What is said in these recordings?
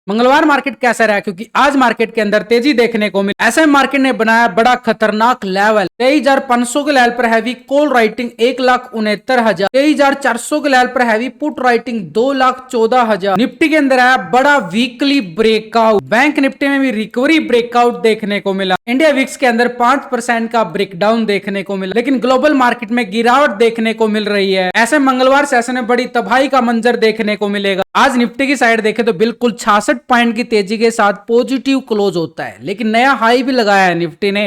मंगलवार मार्केट कैसा रहा? क्योंकि आज मार्केट के अंदर तेजी देखने को मिली। ऐसे मार्केट ने बनाया बड़ा खतरनाक लेवल 23,500 के लेवल पर हैवी कॉल राइटिंग 1,69,000, 23,400 के लेवल पर हैवी पुट राइटिंग 2,14,000। निफ्टी के अंदर आया बड़ा वीकली ब्रेकआउट। बैंक निफ्टी में भी रिकवरी ब्रेकआउट देखने को मिला। इंडिया विक्स के अंदर 5% का ब्रेकडाउन देखने को मिला, लेकिन ग्लोबल मार्केट में गिरावट देखने को मिल रही है। ऐसे मंगलवार सेशन में बड़ी तबाही का मंजर देखने को मिलेगा। आज निफ्टी की साइड देखें तो बिल्कुल 66 पॉइंट की तेजी के साथ पॉजिटिव क्लोज होता है, लेकिन नया हाई भी लगाया है निफ्टी ने।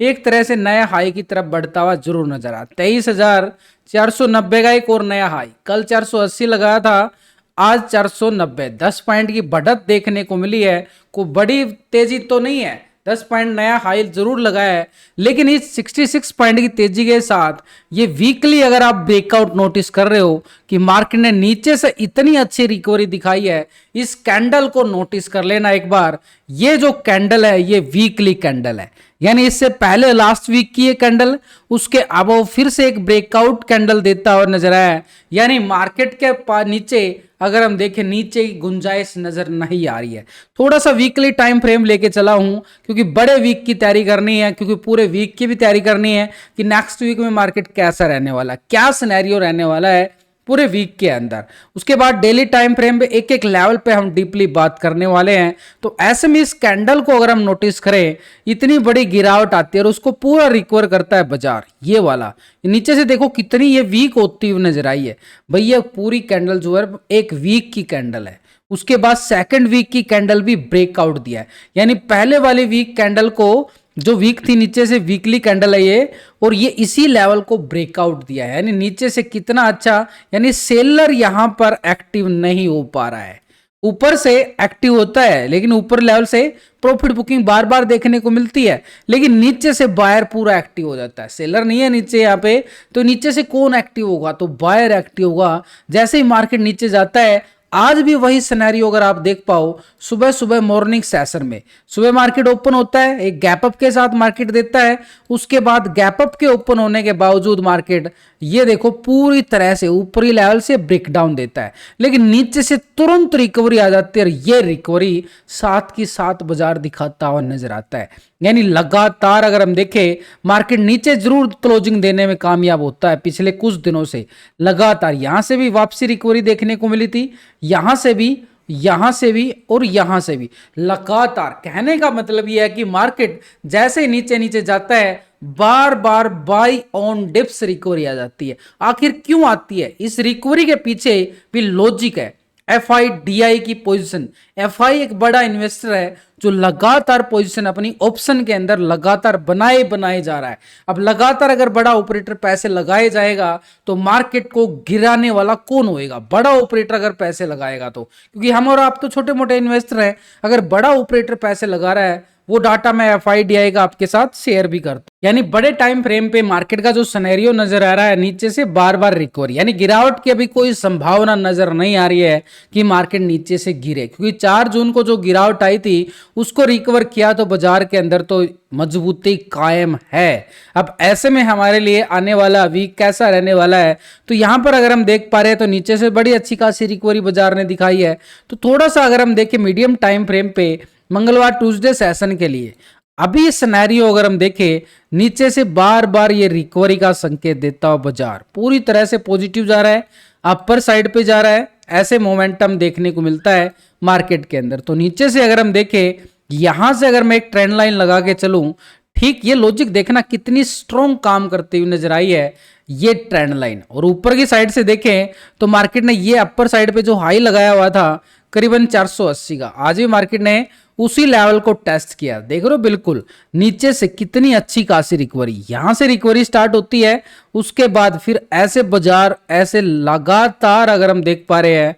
एक तरह से नया हाई की तरफ बढ़ता हुआ जरूर नजर आता। 23,490 का एक और नया हाई। कल 480 लगाया था, आज 490, 10 पॉइंट की बढ़त देखने को मिली है। कोई बड़ी तेजी तो नहीं है, 10 पॉइंट नया हाई जरूर लगाया है, लेकिन इस 66 पॉइंट की तेजी के साथ ये वीकली अगर आप ब्रेकआउट नोटिस कर रहे हो कि मार्केट ने नीचे से इतनी अच्छी रिकवरी दिखाई है, इस कैंडल को नोटिस कर लेना एक बार। ये जो कैंडल है ये वीकली कैंडल है, यानी इससे पहले लास्ट वीक की ये कैंडल, उसके अब वो फिर से एक ब्रेकआउट कैंडल देता हुआ नजर आया। यानी मार्केट के नीचे अगर हम देखें, नीचे की गुंजाइश नजर नहीं आ रही है। थोड़ा सा वीकली टाइम फ्रेम लेके चला हूं क्योंकि बड़े वीक की तैयारी करनी है, क्योंकि पूरे वीक की भी तैयारी करनी है कि नेक्स्ट वीक में मार्केट कैसा रहने वाला, क्या सिनेरियो रहने वाला है पूरे वीक के अंदर। उसके बाद डेली टाइम फ्रेम पे एक एक लेवल पे हम डीपली बात करने वाले हैं। तो ऐसे में इस कैंडल को अगर हम नोटिस करें, इतनी बड़ी गिरावट आती है और उसको पूरा रिकवर करता है बाजार। ये वाला नीचे से देखो कितनी ये वीक होती हुई नजर आई है भैया। पूरी कैंडल जो है एक वीक की कैंडल है। उसके बाद सेकंड वीक की कैंडल भी ब्रेकआउट दिया है, यानी पहले वाली वीक कैंडल को, जो वीक थी नीचे से वीकली कैंडल है ये, और ये इसी लेवल को ब्रेकआउट दिया है। यानी नीचे से कितना अच्छा, यानी सेलर यहां पर एक्टिव नहीं हो पा रहा है। ऊपर से एक्टिव होता है, लेकिन ऊपर लेवल से प्रॉफिट बुकिंग बार बार देखने को मिलती है, लेकिन नीचे से बायर पूरा एक्टिव हो जाता है। सेलर नहीं है नीचे यहाँ पे, तो नीचे से कौन एक्टिव होगा? तो बायर एक्टिव होगा। जैसे ही मार्केट नीचे जाता है, आज भी वही सिनेरियो अगर आप देख पाओ, सुबह सुबह मॉर्निंग सेशन में सुबह मार्केट ओपन होता है, एक गैप अप के साथ मार्केट देता है। उसके बाद गैप अप के ओपन होने के बावजूद मार्केट ये देखो पूरी तरह से ऊपरी लेवल से ब्रेकडाउन देता है, लेकिन नीचे से तुरंत रिकवरी आ जाती है और ये रिकवरी साथ की साथ बाजार दिखाता हुआ नजर आता है। यानी लगातार अगर हम देखें, मार्केट नीचे जरूर क्लोजिंग देने में कामयाब होता है पिछले कुछ दिनों से लगातार। यहां से भी वापसी रिकवरी देखने को मिली थी, यहां से भी, यहां से भी और यहां से भी लगातार। कहने का मतलब यह है कि मार्केट जैसे नीचे नीचे जाता है, बार बार बाई ऑन डिप्स रिकवरी आ जाती है। आखिर क्यों आती है? इस रिकवरी के पीछे भी लॉजिक है। FIDI की पोजीशन, FI एक बड़ा इन्वेस्टर है जो लगातार पोजीशन अपनी ऑप्शन के अंदर लगातार बनाए जा रहा है। अब लगातार अगर बड़ा ऑपरेटर पैसे लगाए जाएगा तो मार्केट को गिराने वाला कौन होएगा? बड़ा ऑपरेटर अगर पैसे लगाएगा तो, क्योंकि हम और आप तो छोटे मोटे इन्वेस्टर हैं। अगर बड़ा ऑपरेटर पैसे लगा रहा है, वो डाटा मैं FIDI का आपके साथ शेयर भी करता हूं। यानी बड़े टाइम फ्रेम पे मार्केट का जो सिनेरियो नजर आ रहा है, नीचे से बार बार रिकवरी, यानी गिरावट की अभी कोई संभावना नजर नहीं आ रही है कि मार्केट नीचे से गिरे, क्योंकि 4 जून को जो गिरावट आई थी उसको रिकवर किया तो बाजार के अंदर तो मजबूती कायम है। अब ऐसे में हमारे लिए आने वाला वीक कैसा रहने वाला है? तो यहां पर अगर हम देख पा रहे हैं तो नीचे से बड़ी अच्छी खासी रिकवरी बाजार ने दिखाई है। तो थोड़ा सा अगर हम देखें मीडियम टाइम फ्रेम पे मंगलवार ट्यूसडे सेशन के लिए, अभी सिनेरियो अगर हम देखें, नीचे से बार बार ये रिकवरी का संकेत देता हुआ बाजार पूरी तरह से पॉजिटिव जा रहा है, अपर साइड पे जा रहा है। ऐसे मोमेंटम देखने को मिलता है मार्केट के अंदर। तो नीचे से अगर हम देखें, यहां से अगर मैं एक ट्रेंड लाइन लगा के चलूं, ठीक ये लॉजिक देखना कितनी स्ट्रॉन्ग काम करती हुई नजर आई है ये ट्रेंड लाइन। और ऊपर की साइड से देखें तो मार्केट ने ये अपर साइड पे जो हाई लगाया हुआ था करीबन 480 का, आज भी मार्केट ने उसी लेवल को टेस्ट किया। देख रहे हो बिल्कुल नीचे से कितनी अच्छी खासी रिकवरी, यहां से रिकवरी स्टार्ट होती है, उसके बाद फिर ऐसे बाजार ऐसे लगातार अगर हम देख पा रहे हैं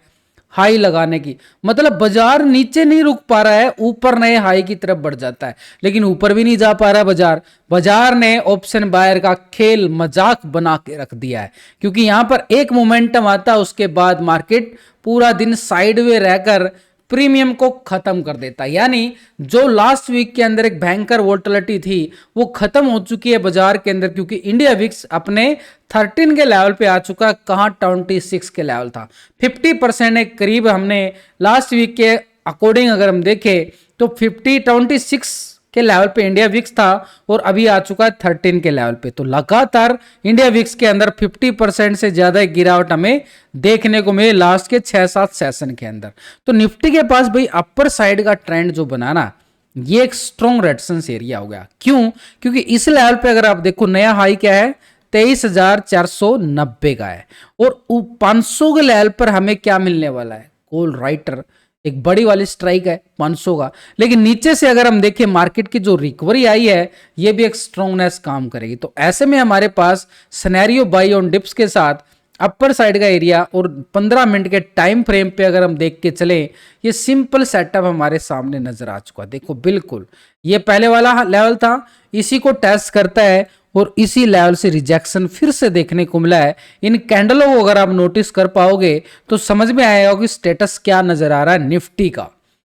हाई लगाने की, मतलब बाजार नीचे नहीं रुक पा रहा है, ऊपर नए हाई की तरफ बढ़ जाता है, लेकिन ऊपर भी नहीं जा पा रहा है बाजार। बाजार ने ऑप्शन बायर का खेल मजाक बना के रख दिया है, क्योंकि यहां पर एक मोमेंटम आता है, उसके बाद मार्केट पूरा दिन साइडवे रहकर प्रीमियम को खत्म कर देता है। यानी जो लास्ट वीक के अंदर एक भयंकर वोलेटिलिटी थी वो खत्म हो चुकी है बाजार के अंदर, क्योंकि इंडिया विक्स अपने 13 के लेवल पे आ चुका। कहां 26 के लेवल था, 50% के करीब हमने लास्ट वीक के अकॉर्डिंग अगर हम देखें तो 26 के लेवल पे इंडिया विक्स था और अभी आ चुका है 13 के लेवल पे। तो लगातार इंडिया विक्स के अंदर 50% से ज्यादा गिरावट हमें देखने को मिली लास्ट के 6-7 सेशन के अंदर। तो निफ्टी के पास भाई अपर साइड का ट्रेंड जो बनाना, ये एक स्ट्रॉन्ग रेजिस्टेंस एरिया हो गया। क्यों? क्योंकि इस लेवल पे अगर आप देखो नया हाई क्या है 23,490 का है और 500 के लेवल पर हमें क्या मिलने वाला है, कॉल राइटर, एक बड़ी वाली स्ट्राइक है 500 का। लेकिन नीचे से अगर हम देखें मार्केट की जो रिकवरी आई है ये भी एक स्ट्रॉन्गनेस काम करेगी। तो ऐसे में हमारे पास सिनेरियो बाई ऑन डिप्स के साथ अपर साइड का एरिया और 15 मिनट के टाइम फ्रेम पे अगर हम देख के चले, ये सिंपल सेटअप हमारे सामने नजर आ चुका है। देखो बिल्कुल ये पहले वाला लेवल था, इसी को टेस्ट करता है और इसी लेवल से रिजेक्शन फिर से देखने को मिला है। इन कैंडलों को अगर आप नोटिस कर पाओगे तो समझ में आएगा कि स्टेटस क्या नजर आ रहा है निफ्टी का।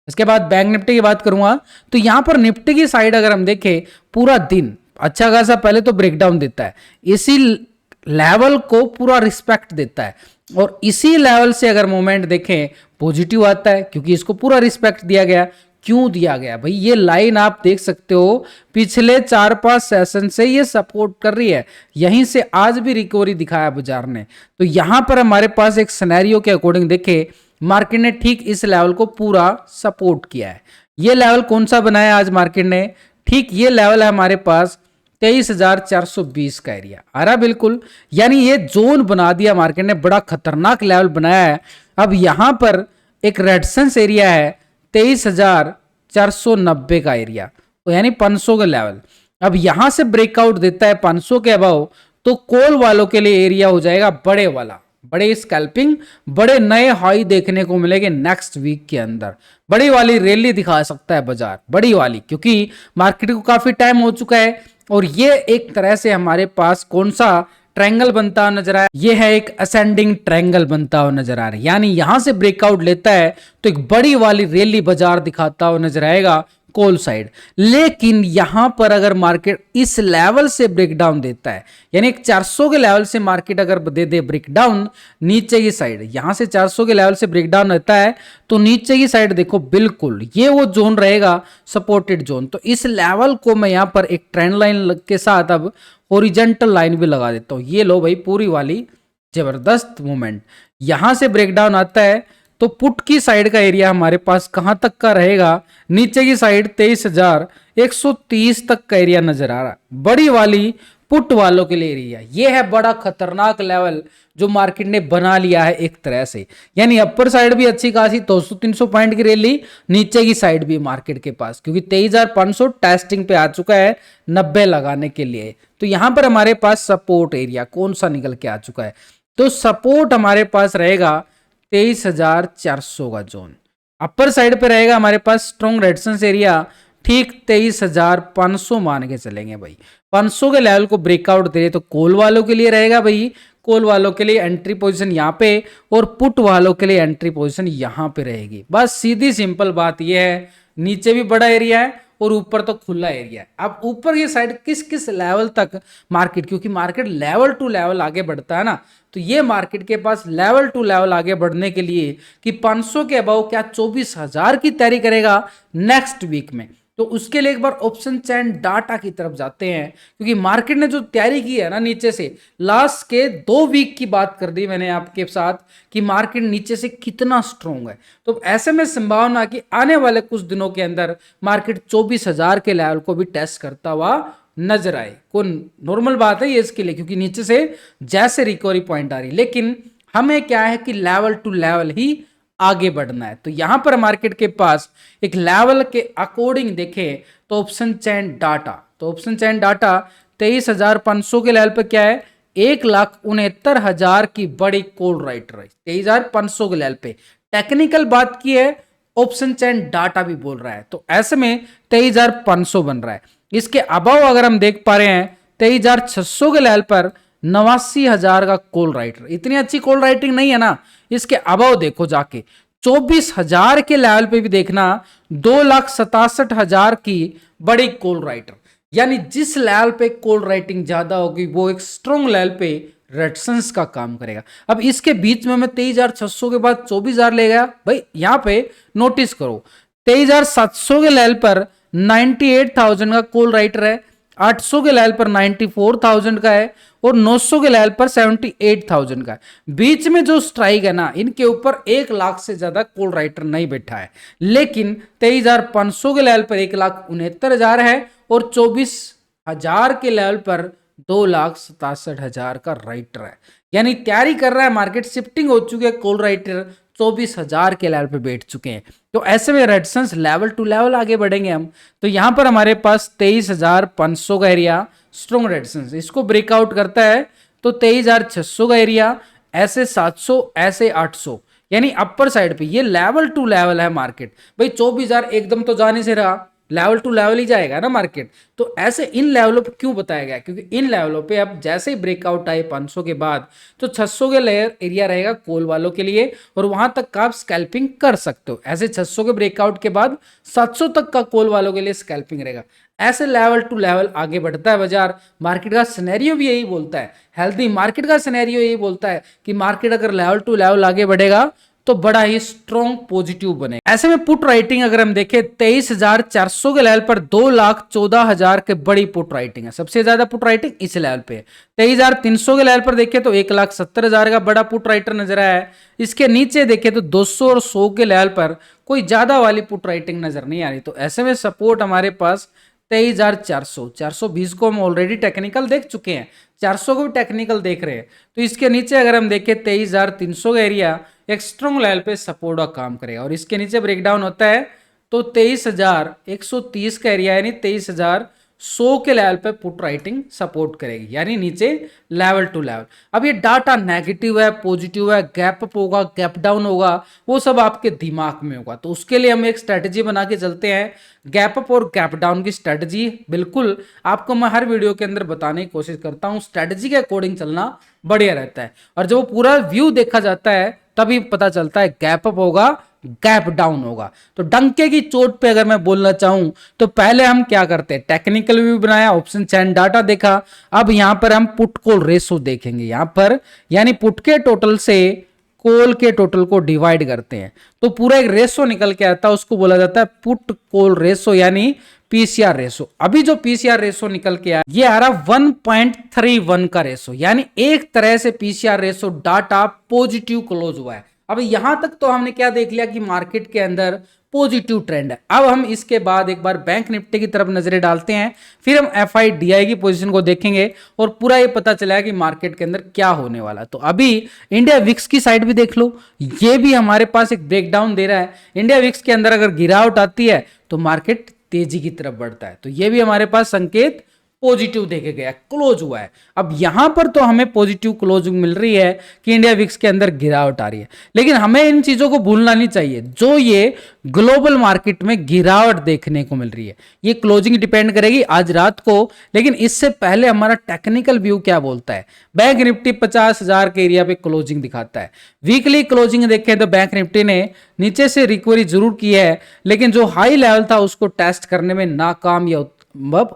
इसके बाद बैंक निफ्टी की बात करूंगा तो यहां पर निफ्टी की साइड अगर हम देखें पूरा दिन अच्छा खासा पहले तो ब्रेकडाउन देता है, इसी लेवल को पूरा रिस्पेक्ट देता है और इसी लेवल से अगर मोमेंट देखें पॉजिटिव आता है क्योंकि इसको पूरा रिस्पेक्ट दिया गया। क्यों दिया गया भाई? ये लाइन आप देख सकते हो पिछले 4-5 सेशन से ये सपोर्ट कर रही है, यहीं से आज भी रिकवरी दिखाया बाजार ने। तो यहां पर हमारे पास एक सिनेरियो के अकॉर्डिंग देखे मार्केट ने ठीक इस लेवल को पूरा सपोर्ट किया है। ये लेवल कौन सा बनाया आज मार्केट ने? ठीक ये लेवल है हमारे पास 23,420 का एरिया आ रहा बिल्कुल, यानी ये जोन बना दिया मार्केट ने, बड़ा खतरनाक लेवल बनाया है। अब यहां पर एक रेजिस्टेंस एरिया है 23,490 का एरिया, तो यानी 500 का लेवल। अब यहां से ब्रेकआउट देता है 500 के अबव तो कॉल वालों के लिए एरिया हो जाएगा बड़े वाला, बड़े स्कैल्पिंग, बड़े नए हाई देखने को मिलेंगे नेक्स्ट वीक के अंदर। बड़ी वाली रैली दिखा सकता है बाजार, बड़ी वाली, क्योंकि मार्केट को काफी टाइम हो चुका है और ये एक तरह से हमारे पास कौन सा ट्रायंगल बनता हुआ नजर आया, ये है एक असेंडिंग ट्रायंगल बनता हुआ नजर आ रहा है। यानी यहां से ब्रेकआउट लेता है तो एक बड़ी वाली रैली बाजार दिखाता हुआ नजर आएगा कॉल साइड। लेकिन यहां पर अगर मार्केट इस लेवल से ब्रेकडाउन देता है, यानी एक 400 के लेवल से मार्केट अगर दे दे ब्रेकडाउन नीचे की साइड, यहां से 400 के लेवल से ब्रेकडाउन रहता है तो नीचे की साइड देखो बिल्कुल ये वो जोन रहेगा सपोर्टेड जोन। तो इस लेवल को मैं यहां पर एक ट्रेंड लाइन के साथ अब हॉरिजॉन्टल लाइन भी लगा देता हूं। ये लो भाई पूरी वाली जबरदस्त मूवमेंट, यहां से ब्रेकडाउन आता है तो पुट की साइड का एरिया हमारे पास कहां तक का रहेगा, नीचे की साइड 23,130 तक का एरिया नजर आ रहा है, बड़ी वाली पुट वालों के लिए एरिया। ये है बड़ा खतरनाक लेवल जो मार्केट ने बना लिया है एक तरह से। यानी अपर साइड भी अच्छी खासी 200-300 पॉइंट की रैली, नीचे की साइड भी मार्केट के पास, क्योंकि 23,500 टेस्टिंग पे आ चुका है 90 लगाने के लिए। तो यहां पर हमारे पास सपोर्ट एरिया कौन सा निकल के आ चुका है, तो सपोर्ट हमारे पास रहेगा 23,400 का जोन। अपर साइड पे रहेगा हमारे पास स्ट्रॉन्ग रेजिस्टेंस एरिया ठीक 23,500 मान के चलेंगे भाई। 500 के लेवल को ब्रेकआउट दे तो कॉल वालों के लिए रहेगा भाई, कॉल वालों के लिए एंट्री पोजीशन यहाँ पे और पुट वालों के लिए एंट्री पोजीशन यहाँ पे रहेगी। बस सीधी सिंपल बात यह है, नीचे भी बड़ा एरिया है और ऊपर तो खुला एरिया है। अब ऊपर की साइड किस किस लेवल तक मार्केट, क्योंकि मार्केट लेवल टू लेवल आगे बढ़ता है ना, तो ये मार्केट के पास लेवल टू लेवल आगे बढ़ने के लिए कि 500 के अबव क्या 24,000 की तैयारी करेगा नेक्स्ट वीक में, तो उसके लिए एक बार ऑप्शन चैन डाटा की तरफ जाते हैं। क्योंकि मार्केट ने जो तैयारी की है ना नीचे से, लास्ट के 2 वीक की बात कर दी मैंने आपके साथ कि मार्केट नीचे से कितना स्ट्रॉन्ग है, तो ऐसे में संभावना कि आने वाले कुछ दिनों के अंदर मार्केट 24,000 के लेवल को भी टेस्ट करता हुआ नजर आए। कौन नॉर्मल बात है ये इसके लिए, क्योंकि नीचे से जैसे रिकवरी पॉइंट आ रही, लेकिन हमें क्या है कि लेवल टू लेवल ही आगे बढ़ना है। तो यहां पर मार्केट के पास एक लेवल के अकॉर्डिंग देखें तो ऑप्शन चैन डाटा, तो ऑप्शन चैन डाटा 23,500 के लेवल पर क्या है 1,69,000 की बड़ी कॉल राइट रही 23,500 के लेवल पे। टेक्निकल बात की है, ऑप्शन चैन डाटा भी बोल रहा है, तो ऐसे में 23,500 बन रहा है। इसके अबव अगर हम देख पा रहे हैं 23,600 के लेवल पर 89,000 का कॉल राइटर, इतनी अच्छी कॉल राइटिंग नहीं है ना। इसके अबव देखो जाके 24,000 के लेवल पे भी देखना 2,67,000 की बड़ी कॉल राइटर, यानी जिस लेवल पे कॉल राइटिंग ज्यादा होगी वो एक स्ट्रॉन्ग लेवल पे रेजिस्टेंस का काम करेगा। अब इसके बीच में मैं 23,600 के बाद 24,000 ले गया भाई, यहां पे नोटिस करो 23,700 के लेवल पर 98,000 का कॉल राइटर है, 800 के लेवल पर 94,000 का है और 900 के लेवल पर 78,000 का है। बीच में जो स्ट्राइक है ना, इनके ऊपर 1 लाख से ज्यादा कॉल राइटर नहीं बैठा है, लेकिन 23,500 के लेवल पर 1,69,000 है और 24,000 के लेवल पर 2,67,000 का राइटर है। यानी तैयारी कर रहा है मार्केट, शिफ्टिंग हो चुकी है, कॉल राइटर 24,000 के लेवल पे बैठ चुके हैं। तो ऐसे में रेजिस्टेंस लेवल टू लेवल आगे बढ़ेंगे हम। तो यहां पर हमारे पास 23,500 का एरिया स्ट्रॉन्ग रेजिस्टेंस, इसको ब्रेकआउट करता है तो 23,600 का एरिया, ऐसे 700, ऐसे 800, यानी अपर साइड पे ये लेवल टू लेवल है मार्केट। भाई 24,000 एकदम तो जाने से रहा, लेवल टू लेवल ही जाएगा ना मार्केट। तो ऐसे इन लेवलों पे क्यों बताया गया, क्योंकि इन लेवलों पे अब जैसे ही ब्रेकआउट आए 500 के बाद तो 600 के लेयर एरिया रहेगा कॉल वालों के लिए और वहां तक का आप स्कैल्पिंग कर सकते हो। ऐसे 600 के ब्रेकआउट के बाद 700 तक का कॉल वालों के लिए स्कैल्पिंग रहेगा। ऐसे लेवल टू लेवल आगे बढ़ता है बाजार। मार्केट का सिनेरियो भी यही बोलता है, हेल्दी मार्केट का सिनेरियो यही बोलता है कि मार्केट अगर लेवल टू लेवल आगे बढ़ेगा तो बड़ा ही स्ट्रॉन्ग पॉजिटिव बनेगा। ऐसे में पुट राइटिंग अगर हम देखें 23,400 के लेवल पर 2,14,000 के बड़ी पुट राइटिंग है, सबसे ज्यादा पुट राइटिंग इस लेवल पे। 23,300 के लेवल पर देखें तो 1,70,000 का बड़ा पुट राइटर नजर आया है। इसके नीचे देखें तो 200 और 100 के लेवल पर कोई ज्यादा वाली पुट राइटिंग नजर नहीं आ रही। तो ऐसे में सपोर्ट हमारे पास 23,400, 420 को हम ऑलरेडी टेक्निकल देख चुके हैं, 400 को भी टेक्निकल देख रहे हैं। तो इसके नीचे अगर हम देखें 23,300 का एरिया एक स्ट्रॉन्ग लेवल पे सपोर्ट का काम करेगा और इसके नीचे ब्रेकडाउन होता है तो 23,130 का एरिया यानी 23,100 के लेवल पे पुट राइटिंग सपोर्ट करेगी, यानी नीचे लेवल टू लेवल। अब ये डाटा नेगेटिव है, पॉजिटिव है, गैप अप होगा, गैप डाउन होगा, वो सब आपके दिमाग में होगा। तो उसके लिए हम एक स्ट्रेटजी बना के चलते हैं, गैप अप और गैप डाउन की स्ट्रेटजी। बिल्कुल आपको मैं हर वीडियो के अंदर बताने की कोशिश करता हूँ, स्ट्रेटजी के अकॉर्डिंग चलना बढ़िया रहता है। और जब वो पूरा व्यू देखा जाता है तभी पता चलता है गैप अप होगा, गैप डाउन होगा। तो डंके की चोट पे अगर मैं बोलना चाहूं तो पहले हम क्या करते हैं, टेक्निकल व्यू बनाया, ऑप्शन चैन डाटा देखा। अब यहां पर हम पुट कॉल रेशो देखेंगे, यहां पर यानी पुट के टोटल से कॉल के टोटल को डिवाइड करते हैं तो पूरा एक रेशो निकल के आता है, उसको बोला जाता है पुट कॉल रेशो यानी पीसीआर रेशो। अभी जो पीसीआर रेशो निकल के आया ये आ रहा 1.31 का रेशो, यानी एक तरह से PCR ratio data positive close हुआ है। अब यहां तक तो हमने क्या देख लिया कि मार्केट के अंदर पॉजिटिव ट्रेंड है। अब हम इसके बाद एक बार बैंक निफ्टी की तरफ नजरें डालते हैं, फिर हम एफआईडीआई की पोजीशन को देखेंगे और पूरा ये पता चला कि मार्केट के अंदर क्या होने वाला। तो अभी इंडिया विक्स की साइड भी देख लो, ये भी हमारे पास एक ब्रेकडाउन दे रहा है। इंडिया विक्स के अंदर अगर गिरावट आती है तो मार्केट तेजी की तरफ बढ़ता है, तो ये भी हमारे पास संकेत पॉजिटिव देखे गया, क्लोज हुआ है। अब यहां पर तो हमें पॉजिटिव क्लोजिंग मिल रही है कि इंडिया विक्स के अंदर गिरावट आ रही है, लेकिन हमें इन चीजों को भूलना नहीं चाहिए जो ये ग्लोबल मार्केट में गिरावट देखने को मिल रही है। ये क्लोजिंग डिपेंड करेगी आज रात को, लेकिन इससे पहले हमारा टेक्निकल व्यू क्या बोलता है। बैंक निफ्टी 50,000 के एरिया पे क्लोजिंग दिखाता है। वीकली क्लोजिंग देखें तो बैंक निफ्टी ने नीचे से रिकवरी जरूर की है, लेकिन जो हाई लेवल था उसको टेस्ट करने में नाकाम या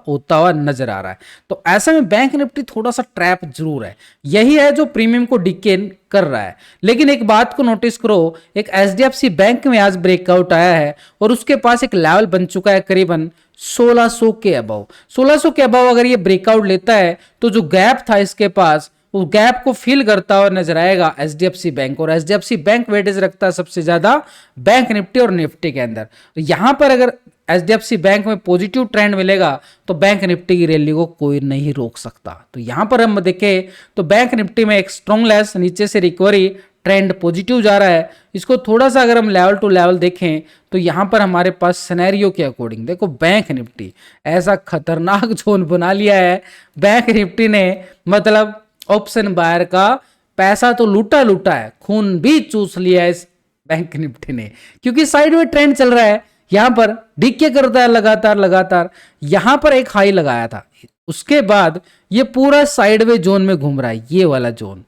होता हुआ नजर आ रहा है। तो ऐसे में बैंक निफ्टी थोड़ा सा ट्रैप जरूर है, यही है जो प्रीमियम को डिके कर रहा है। लेकिन एक बात को नोटिस करो, एक एचडीएफसी बैंक में आज ब्रेकआउट आया है और उसके पास एक लेवल बन चुका है करीबन 1600 के अबव। 1600 के अबव अगर ये ब्रेकआउट लेता है तो जो गैप था इसके पास, उस गैप को फिल करता हुआ नजर आएगा एचडीएफसी बैंक, और एचडीएफसी बैंक वेटेज रखता है सबसे ज्यादा बैंक निफ्टी और निफ्टी के अंदर। तो यहां पर अगर एचडीएफसी बैंक में पॉजिटिव ट्रेंड मिलेगा तो बैंक निफ्टी की रैली को कोई नहीं रोक सकता। तो यहां पर हम देखें तो बैंक निफ्टी में एक स्ट्रॉन्ग लेस नीचे से रिकवरी, ट्रेंड पॉजिटिव जा रहा है। इसको थोड़ा सा अगर हम लेवल टू लेवल देखें तो यहां पर हमारे पास सिनेरियो के अकॉर्डिंग देखो बैंक निफ्टी ऐसा खतरनाक जोन बना लिया है। बैंक निफ्टी ने मतलब ऑप्शन बायर का पैसा तो लूटा है, खून भी चूस लिया है इस बैंक निफ्टी ने, क्योंकि साइड में ट्रेंड चल रहा है। यहां पर डीके करता है लगातार यहां पर एक हाई लगाया था, उसके बाद ये पूरा साइडवे जोन में घूम रहा है। ये वाला जोन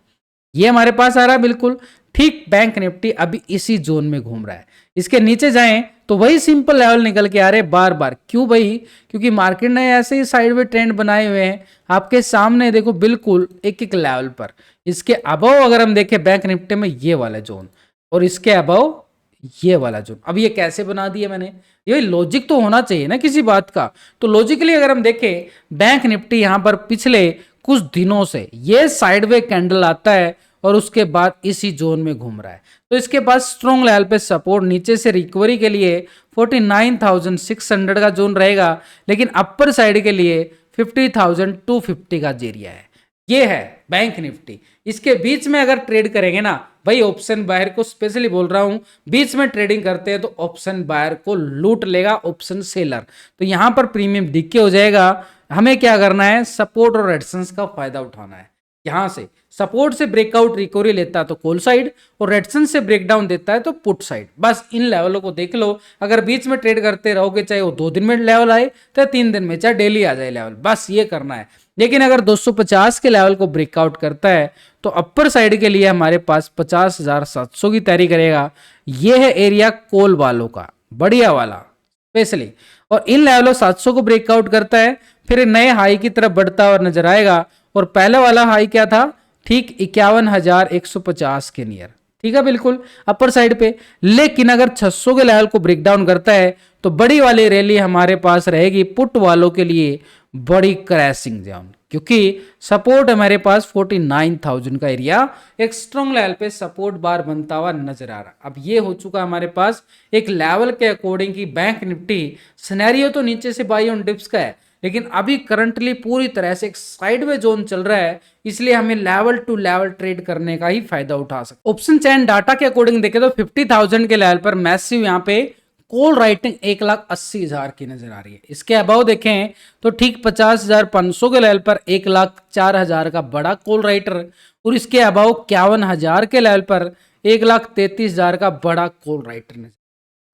ये हमारे पास आ रहा है बिल्कुल ठीक, बैंक निफ्टी अभी इसी जोन में घूम रहा है। इसके नीचे जाएं तो वही सिंपल लेवल निकल के आ रहे बार बार। क्यों भाई? क्योंकि मार्केट ने ऐसे ही साइडवे ट्रेंड बनाए हुए हैं आपके सामने, देखो बिल्कुल एक एक लेवल पर। इसके अबव अगर हम देखें बैंक निफ्टी में ये वाला जोन, और इसके अबव ये वाला जोन। अब ये कैसे बना दिया मैंने? ये लॉजिक तो होना चाहिए ना किसी बात का। तो लॉजिकली अगर हम देखें बैंक निफ्टी यहां पर पिछले कुछ दिनों से ये साइडवे कैंडल आता है और उसके बाद इसी जोन में घूम रहा है। तो इसके बाद स्ट्रॉन्ग लेवल पे सपोर्ट नीचे से रिकवरी के लिए 49,600 का जोन रहेगा, लेकिन अपर साइड के लिए 50,250 का एरिया है। ये है बैंक निफ्टी। इसके बीच में अगर ट्रेड करेंगे ना भाई, ऑप्शन बायर को स्पेशली बोल रहा हूं, बीच में ट्रेडिंग करते हैं तो ऑप्शन बायर को लूट लेगा ऑप्शन सेलर। तो यहां पर प्रीमियम डिक्के हो जाएगा। हमें क्या करना है? सपोर्ट और रेजिस्टेंस का फायदा उठाना है। यहां से सपोर्ट से ब्रेकआउट रिकवरी लेता है तो कॉल साइड, और रेजिस्टेंस से ब्रेकडाउन देता है तो पुट साइड। बस इन लेवलों को देख लो। अगर बीच में ट्रेड करते रहोगे, चाहे वो 2 दिन में लेवल आए चाहे 3 दिन में, चाहे डेली आ जाए लेवल, बस ये करना है। लेकिन अगर 250 के लेवल को ब्रेकआउट करता है तो अपर साइड के लिए हमारे पास 50,700 की तैयारी करेगा। ये है एरिया कॉल वालों का, बढ़िया वाला स्पेशली। और इन लेवलों 700 को ब्रेकआउट करता है, फिर नए हाई की तरफ बढ़ता हुआ नजर आएगा। और पहले वाला हाई क्या था? ठीक 51,150 के नियर, ठीक है, बिल्कुल अपर साइड पे। लेकिन अगर 600 के लेवल को ब्रेकडाउन करता है तो बड़ी वाली रैली हमारे पास रहेगी पुट वालों के लिए, बड़ी क्रैशिंग जोन, क्योंकि सपोर्ट हमारे पास 49,000 का एरिया एक स्ट्रॉन्ग लेवल पे सपोर्ट बार बनता हुआ नजर आ रहा। अब ये हो चुका हमारे पास एक लेवल के अकॉर्डिंग की बैंक निफ्टी सिनेरियो तो नीचे से बाई ऑन डिप्स का है, लेकिन अभी करंटली पूरी तरह से एक साइडवे जोन चल रहा है, इसलिए हमें लेवल टू लेवल ट्रेड करने का ही फायदा उठा सकते। ऑप्शन चैन डाटा के अकॉर्डिंग देखें तो 50,000 के लेवल पर मैसिव यहाँ पे कॉल राइटिंग 1,80,000 की नजर आ रही है। इसके अबाव देखें तो ठीक 50,500 के लेवल पर 1,04,000 का बड़ा कॉल राइटर, और इसके अबाव 51,000 के लेवल पर 1,33,000 का बड़ा कॉल राइटर नजर।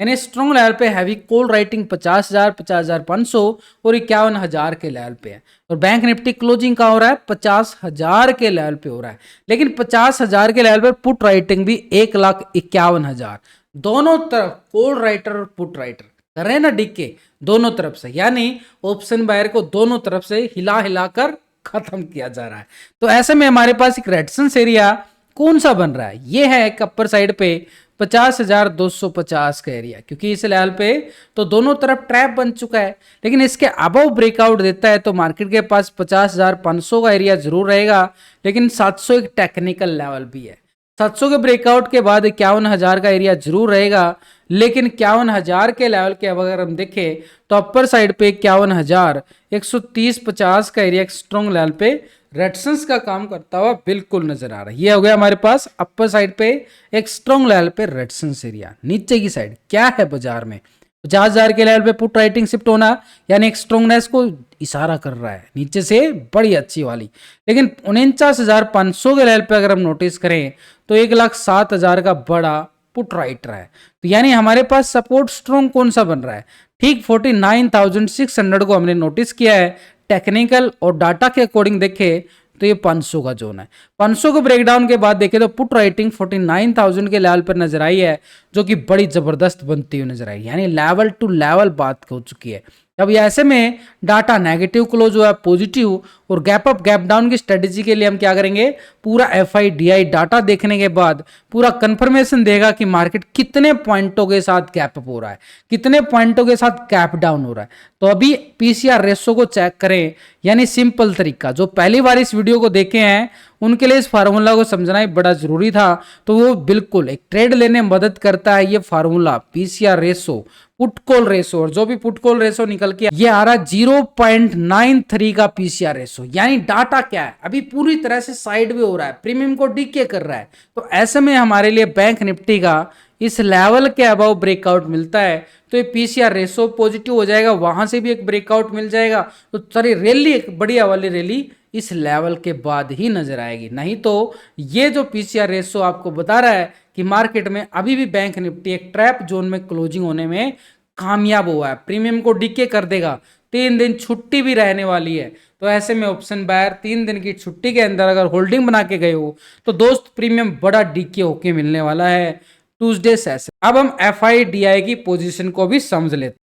यानी स्ट्रॉन्ग लेवल पे हैवी कॉल राइटिंग 50,000, 50,500 और 51,000 के लेवल पे है। और बैंक निफ्टी क्लोजिंग का हो रहा है 50,000 के लेवल पे हो रहा है, लेकिन 50,000 के लेवल पर पुट राइटिंग भी 1,51,000। दोनों तरफ कॉल राइटर और पुट राइटर कर रहे हैं ना डिक्के दोनों तरफ से, यानी ऑप्शन बायर को दोनों तरफ से हिला हिलाकर खत्म किया जा रहा है। तो ऐसे में हमारे पास एक रेजिस्टेंस एरिया कौन सा बन रहा है? ये है एक अपर साइड पे 50,250 का एरिया, क्योंकि इस लेवल पे तो दोनों तरफ ट्रैप बन चुका है। लेकिन इसके अबव ब्रेकआउट देता है तो मार्केट के पास 50,500 का एरिया जरूर रहेगा, लेकिन 700 एक टेक्निकल लेवल भी है। 700 के ब्रेकआउट के बाद 51,000 का एरिया जरूर रहेगा, लेकिन 51,000 के लेवल के अगर हम देखें तो अपर साइड पे 51,130-50 का एरिया स्ट्रॉन्ग लेवल पे रेजिस्टेंस का काम करता हुआ बिल्कुल नजर आ रहा है। ये हो गया हमारे पास अपर साइड पे एक स्ट्रॉन्ग लेवल पे रेजिस्टेंस एरिया। नीचे की साइड क्या है बाजार में? 50,000 के लेवल पे पुट राइटिंग शिफ्ट होना, यानी एक स्ट्रॉन्गनेस को इशारा कर रहा है नीचे से बड़ी अच्छी वाली। लेकिन 49,500 के लेवल पे अगर हम नोटिस करें तो 1,07,000 का बड़ा पुट राइटर है। तो यानी हमारे पास सपोर्ट स्ट्रॉन्ग कौन सा बन रहा है? ठीक 49,600 को हमने नोटिस किया है। टेक्निकल और डाटा के अकॉर्डिंग देखे तो ये 500 का जोन है। 500 को ब्रेकडाउन के बाद देखे तो पुट राइटिंग 49,000 के लेवल पर नजर आई है, जो कि बड़ी जबरदस्त बनती हुई नजर आई, यानी लेवल टू लेवल बात हो चुकी है। अब ऐसे में डाटा नेगेटिव क्लोज हुआ, पॉजिटिव और गैप अप गैप डाउन की स्ट्रेटेजी के लिए हम क्या करेंगे? पूरा FIDI डाटा देखने के बाद पूरा कंफर्मेशन देगा कि मार्केट कितने पॉइंटों के साथ गैप अप हो रहा है, कितने पॉइंटों के साथ गैप डाउन हो रहा है। तो अभी PCR रेशो को चेक करें, यानी सिंपल तरीका, जो पहली बार इस वीडियो को देखे हैं उनके लिए इस फार्मूला को समझना ही बड़ा जरूरी था। तो वो बिल्कुल एक ट्रेड लेने में मदद करता है ये formula, PCR ratio, put call ratio, और जो भी पुट कॉल रेशो निकल के ये आ रहा है 0.93 का PCR रेशो। यानी डाटा क्या है? अभी पूरी तरह से साइड में हो रहा है, प्रीमियम को डीके कर रहा है। तो ऐसे में हमारे लिए बैंक निफ्टी का इस लेवल के अबाव ब्रेकआउट मिलता है तो ये PCR रेशो पॉजिटिव हो जाएगा, वहां से भी एक ब्रेकआउट मिल जाएगा। तो सारी रैली एक बढ़िया वाली रैली इस लेवल के बाद ही नजर आएगी। नहीं तो ये जो PCR रेशो आपको बता रहा है कि मार्केट में अभी भी बैंक निफ्टी एक ट्रैप जोन में क्लोजिंग होने में कामयाब हुआ है, प्रीमियम को डीके कर देगा। 3 दिन छुट्टी भी रहने वाली है, तो ऐसे में ऑप्शन बायर 3 दिन की छुट्टी के अंदर अगर होल्डिंग बना के गए हो तो दोस्त प्रीमियम बड़ा डीके होके मिलने वाला है। Tuesday session. अब हम FIDI की पोजीशन को भी समझ लेते हैं।